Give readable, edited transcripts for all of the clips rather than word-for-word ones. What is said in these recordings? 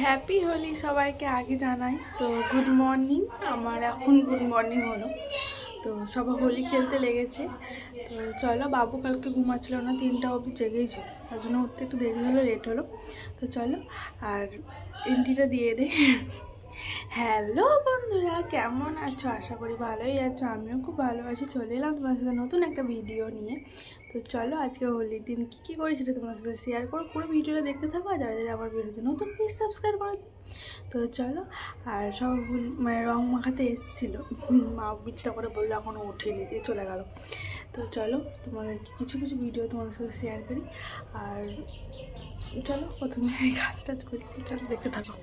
Happy Holi সবাইকে আগে জানাই। তো গুড মর্নিং, আমার এখন গুড মর্নিং হলো। তো সবাই হোলি খেলতে লেগেছে। তো চলো, বাবু কালকে ঘুমাচ্ছিল না, 3টা অবধি জেগেই ছিল, তার জন্য উঠতে একটু দেরি হলো, লেট হলো। তো চলো আর এন্ট্রিটা দিয়ে দিই। হ্যালো বন্ধুরা, কেমন আছো? আশা করি ভালোই আছো, আমিও খুব ভালো আছি। চলে এলাম তোমার সাথে নতুন একটা ভিডিও নিয়ে। তো চলো, আজকে হোলির দিন কী করি সেটা তোমার সাথে শেয়ার করো। পুরো ভিডিওটা দেখতে থাকো, আর যারা যারা আমার ভিডিওতে নতুন প্লিজ সাবস্ক্রাইব করে দিই। তো চলো, আর সব মানে রং মাখাতে এসেছিলো, মা বিচ্ছা করে বললো এখনও ওঠেনি, দিয়ে চলে গেল। তো চলো, তোমাদেরকে কিছু কিছু ভিডিও তোমাদের সাথে শেয়ার করি। আর চলো প্রথমে কাজ টাজ করি, তো চলো দেখতে থাকো।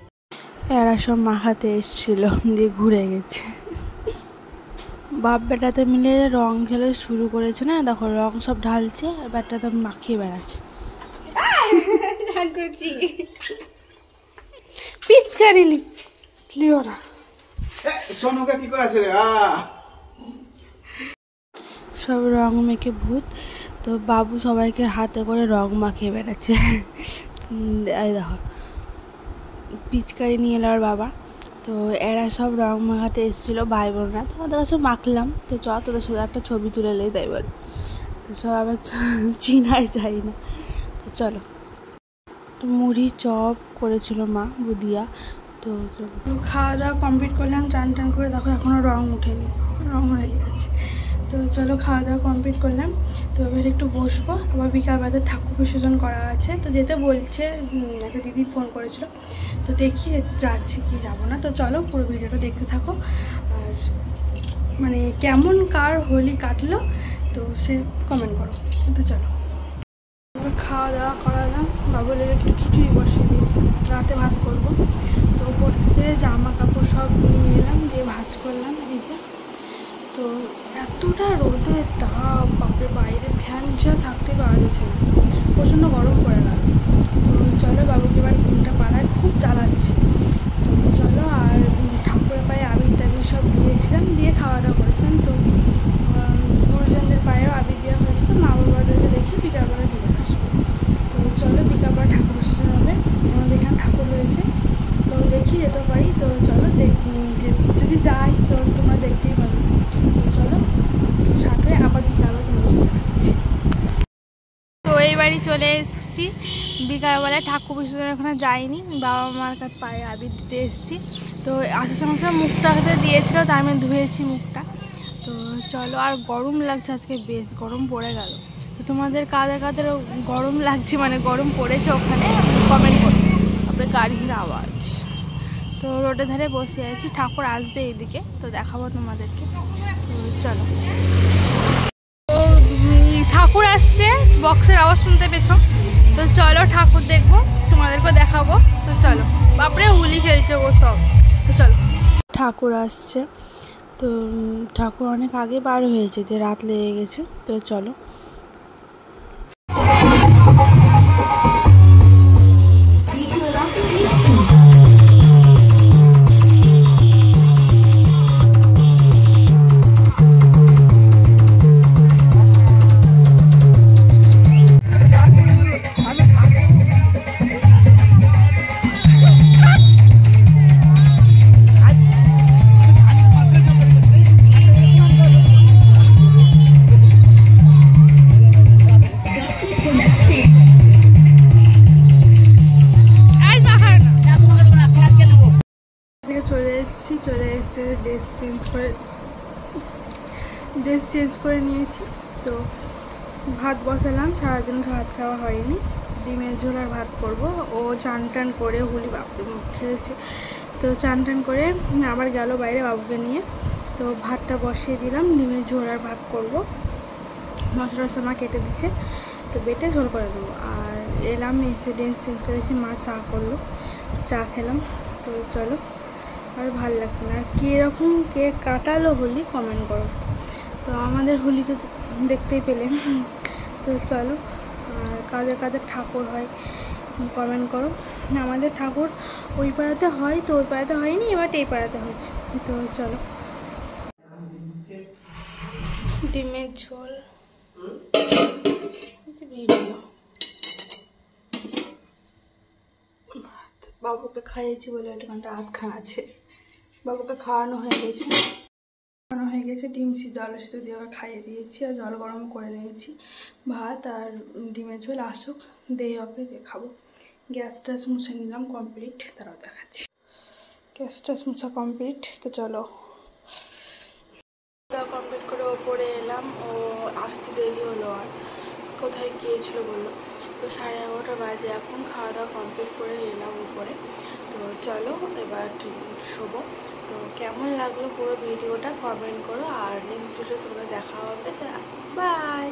এরা সব মাখাতে এসেছিল, দিয়ে ঘুরে গেছে। বাপ বেটাতে মিলে রং খেলে শুরু করেছে না, দেখো রং সব ঢালছে, আর বেটাতে মাখিয়ে বেড়াচ্ছে। পিচকারি লিও না, সব রং মেখে ভূত। তো বাবু সবাইকে হাতে করে রং মাখিয়ে বেড়াচ্ছে। এই দেখো, পিচকারি নিয়ে এলো আর বাবা। তো এরা সব রং মাখাতে এসেছিলো, ভাই বোনরা। তো ওদের কাছে মাখলাম। তো চ তোদের সাথে একটা ছবি তুলে নেই, তাই বল। তো সব আবার চিনাই যায় না। তো চলো, তো মুড়ি চপ করেছিল মা, বুদিয়া। তো খাওয়া দাওয়া কমপ্লিট করলাম, চান টান করে। দেখো এখনও রং উঠেনি, রং হয়ে গেছে। তো চলো, খাওয়া দাওয়া কমপ্লিট করলাম। তো এবার একটু বসবো, আবার বিকালবেলা ঠাকুর বিসর্জন করা আছে। তো যেতে বলছে, একটা দিদি ফোন করেছিল। তো দেখি যাচ্ছে কি যাবো না। তো চলো, পুরো ভিডিওটা দেখতে থাকো। আর মানে কেমন কার হোলি কাটলো তো সে কমেন্ট করো। তো চলো, খাওয়া দাওয়া করালাম, বাবু লেগে একটু খিচুড়ি বসিয়ে দিয়েছি, রাতে ভাত করবো। তো ওপর থেকে জামা কাপড় সব নিয়ে এলাম, দিয়ে ভাজ করলাম। এই যে, তো এতটা রোদের তাপ, বাপরে, বাইরে ফ্যান ছাড়া থাকতে পারা যাচ্ছে না, প্রচণ্ড গরম পড়ে গেল। তো চলো, বাবুকে এবার ঘুমটা পাড়ায়, খুব জ্বালাচ্ছে। তো চলো, আর ঠাকুরের পায়ে আবির টাবির সব দিয়েছিলাম, দিয়ে খাওয়া দাওয়া করেছিলাম। তো গুরুজনদের পায়েও আবির দেওয়া হয়েছে। তো মা বাবাদেরকে দেখি বিকালবেলা দিয়ে আসবো। তো চলো, বিকালবেলা ঠাকুর বিসর্জন হবে, আমাদের এখানে ঠাকুর রয়েছে। তো দেখি যেতে পারি। তো চলো, যদি যাই তো তোমরা দেখতেই পারো। তো চলো, সাথে আবার বিকালবেলা তোমাদের সাথে আসছি। তো এই বাড়ি চলে এসেছি, বিকালবেলায় ঠাকুর বিসর্জন এখানে যাইনি, বাবা মার কাছে পায়ে আবির দিতে এসেছি। তো আসার সঙ্গে সঙ্গে মুখটা হাতে দিয়েছিল, তাই আমি ধুয়েছি মুখটা। তো চলো, আর গরম লাগছে আজকে, বেশ গরম পড়ে গেল। তো তোমাদের কাদের কাদের গরম লাগছে, মানে গরম পড়েছে ওখানে, কমেন্ট করো। তারপরে গাড়ির আওয়াজ। তো রোডের ধারে বসে আছি, ঠাকুর আসবে এইদিকে, তো দেখাবো তোমাদেরকে। তো চলো, তো ঠাকুর আসছে, বক্সের আওয়াজ শুনতে পেছো। তো চলো, ঠাকুর দেখবো, তোমাদেরকেও দেখাবো। তো চলো, বাপরে হোলি খেলছে ও সব। তো চলো, ঠাকুর আসছে। তো ঠাকুর অনেক আগে বার হয়েছে, যে রাত লেগে গেছে। তো চলো, চলে এসেছে ড্রেস চেঞ্জ করে নিয়েছি। তো ভাত বসালাম, সারাদিন ভাত খাওয়া হয়নি, ডিমের ঝোল আর ভাত করবো। ও চান টান করে, হোলি বাপরে মুখ খেয়েছে। তো চান টান করে আবার গেল বাইরে বাবুকে নিয়ে। তো ভাতটা বসিয়ে দিলাম, ডিমের ঝোল আর ভাত করবো। মশলা টশলা কেটে দিচ্ছে, তো বেটে ঝোল করে দেবো। আর এলাম, এসে ড্রেস চেঞ্জ করেছি, মা চা করলো, চা খেলাম। তো চলো, আর ভালো লাগছে না। আর কীরকম কে কাটালো হোলি কমেন্ট করো। তো আমাদের হোলি তো দেখতেই পেলে। তো চলো, আর কাদের কাদের ঠাকুর হয় কমেন্ট করো। আমাদের ঠাকুর ওই পাড়াতে হয়, তো ওই পাড়াতে হয়নি, এবার এই পাড়াতে হয়েছে। তো চলো, ডিমের ঝোল ভিডিও বাবুকে খাইয়েছি বলে একটুখানটা আধখানা আছে। বাবুকে খাওয়ানো হয়ে গেছে, ডিম সিদ্ধ আলু সিদ্ধ দিয়ে ওকে খাইয়ে দিয়েছি, আর জল গরম করে নিয়েছি। ভাত আর ডিমের ঝোল আসুক দিয়ে ওকে দিয়ে খাবো। গ্যাস ট্যাস মুছে নিলাম কমপ্লিট, তারাও দেখাচ্ছি। গ্যাস ট্যাস মুছা কমপ্লিট, তো চলো কমপ্লিট করে ওপরে এলাম। ও আসতে দেরি হলো, আর কোথায় গিয়েছিল বললো। তো 11:30 বাজে এখন, খাওয়া দাওয়া কমপ্লিট করে এলাম উপরে। তো চলো এবার শোবো। তো কেমন লাগলো পুরো ভিডিওটা কমেন্ট করো, আর নেক্সট ভিডিও তোমরা দেখা হবে। বাই।